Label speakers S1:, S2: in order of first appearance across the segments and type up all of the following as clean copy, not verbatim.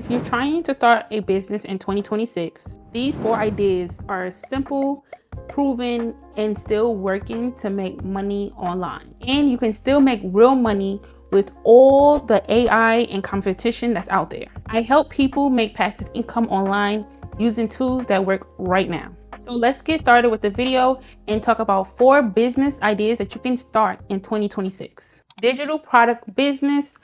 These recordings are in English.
S1: If you're trying to start a business in 2026, these 4 ideas are simple, proven, and still working to make money online. And you can still make real money with all the AI and competition that's out there. I help people make passive income online using tools that work right now. So let's get started with the video and talk about 4 business ideas that you can start in 2026. Digital product business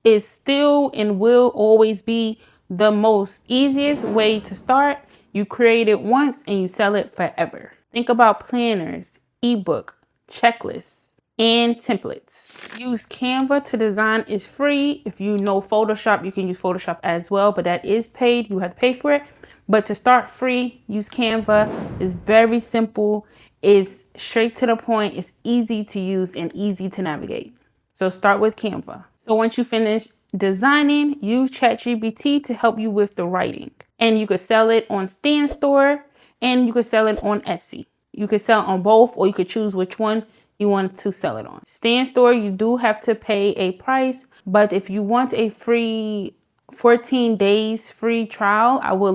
S1: is still and will always be the most easiest way to start. You create it once and you sell it forever. Think about planners, ebook, checklists, and templates. Use Canva to design. Is free. If you know Photoshop, you can use Photoshop as well, but that is paid. You have to pay for it. But to start free, use Canva. It's very simple. It's straight to the point. It's easy to use and easy to navigate. So start with Canva. So once you finish designing, use ChatGPT to help you with the writing. And you could sell it on Stand Store and you could sell it on Etsy. You could sell on both, or you could choose which one you want to sell it on. Stand Store, you do have to pay a price, but if you want a free 14 days free trial, I will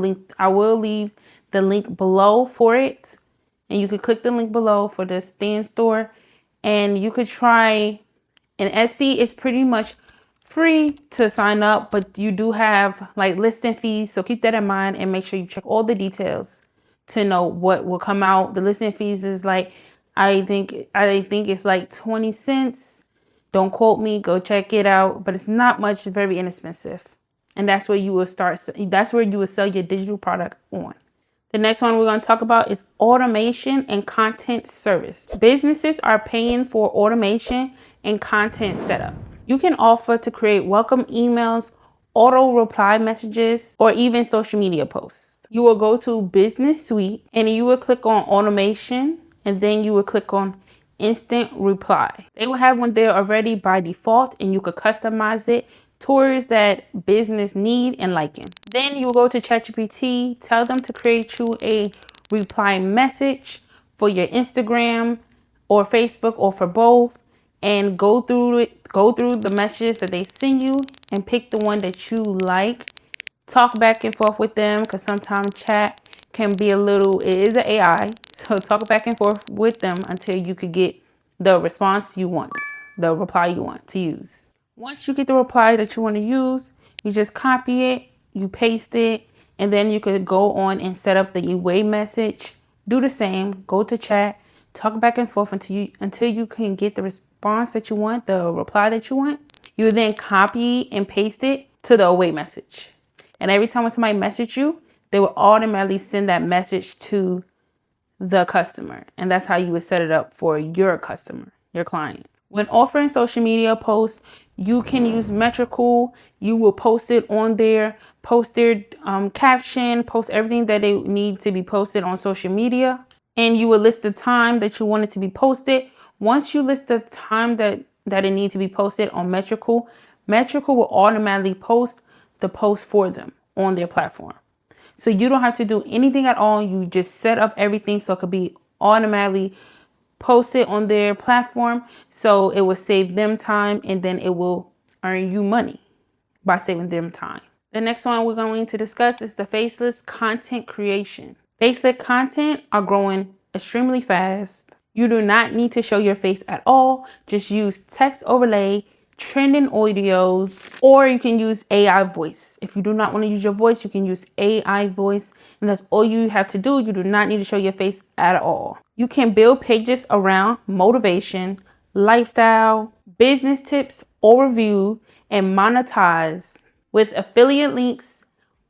S1: leave the link below for it. And you could click the link below for the Stand Store and you could try. And Etsy is pretty much free to sign up, but you do have like listing fees. So keep that in mind and make sure you check all the details to know what will come out. The listing fees is like, I think it's like 20 cents. Don't quote me, go check it out, but it's not much, very inexpensive. And that's where you will start. That's where you will sell your digital product on. The next one we're going to talk about is automation and content service. Businesses are paying for automation and content setup. You can offer to create welcome emails, auto reply messages, or even social media posts. You will go to Business Suite and you will click on automation and then you will click on instant reply. They will have one there already by default and you could customize it towards that business need and liking. Then you will go to ChatGPT, tell them to create you a reply message for your Instagram or Facebook or for both, and go through the messages that they send you and pick the one that you like. Talk back and forth with them because sometimes chat can be it is an AI. So talk back and forth with them until you could get the response you want, the reply you want to use. Once you get the reply that you want to use, you just copy it, you paste it, and then you could go on and set up the away message. Do the same, go to chat, talk back and forth until you can get the response that you want, the reply that you want. You then copy and paste it to the away message. And every time when somebody messages you, they will automatically send that message to the customer. And that's how you would set it up for your customer, your client. When offering social media posts, you can use Metrical. You will post it on there, post their caption, post everything that they need to be posted on social media. And you will list the time that you want it to be posted. Once you list the time that it needs to be posted on Metrical, Metrical will automatically post the post for them on their platform. So you don't have to do anything at all. You just set up everything so it could be automatically posted on their platform. So it will save them time and then it will earn you money by saving them time. The next one we're going to discuss is the faceless content creation. Faceless content are growing extremely fast. You do not need to show your face at all. Just use text overlay, trending audios, or you can use AI voice. If you do not want to use your voice, you can use AI voice, and that's all you have to do. You do not need to show your face at all. You can build pages around motivation, lifestyle, business tips, or review, and monetize with affiliate links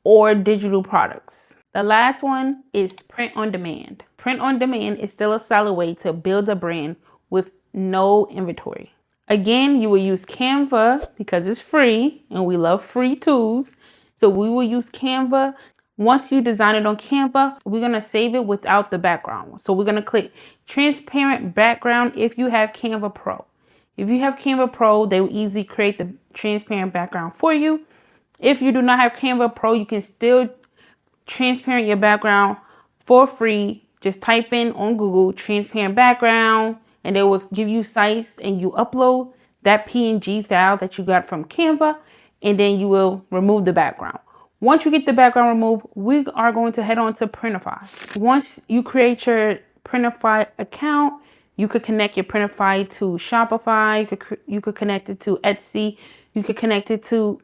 S1: or digital products. The last one is print on demand. Print on demand is still a solid way to build a brand with no inventory. Again, you will use Canva because it's free and we love free tools. So we will use Canva. Once you design it on Canva, we're going to save it without the background. So we're going to click transparent background if you have Canva Pro. If you have Canva Pro, they will easily create the transparent background for you. If you do not have Canva Pro, you can still transparent your background for free. Just type in on Google transparent background and they will give you sites and you upload that PNG file that you got from Canva and then you will remove the background. Once you get the background removed, we are going to head on to Printify. Once you create your Printify account, you could connect your Printify to Shopify. You could connect it to Etsy. You could connect it to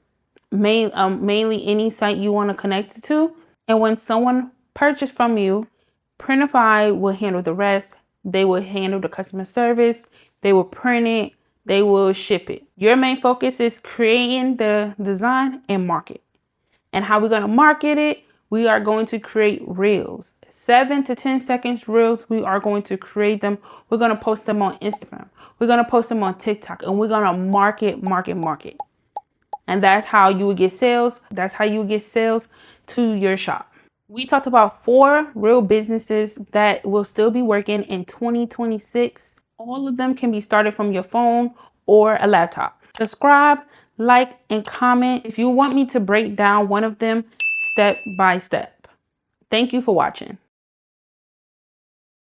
S1: mainly any site you want to connect it to. And when someone purchases from you, Printify will handle the rest. They will handle the customer service. They will print it. They will ship it. Your main focus is creating the design and market. And how we're going to market it, we are going to create reels. 7 to 10 seconds reels, we are going to create them. We're going to post them on Instagram. We're going to post them on TikTok. And we're going to market. And that's how you will get sales. That's how you will get sales to your shop. We talked about 4 real businesses that will still be working in 2026. All of them can be started from your phone or a laptop. Subscribe, like, and comment if you want me to break down one of them step by step. Thank you for watching.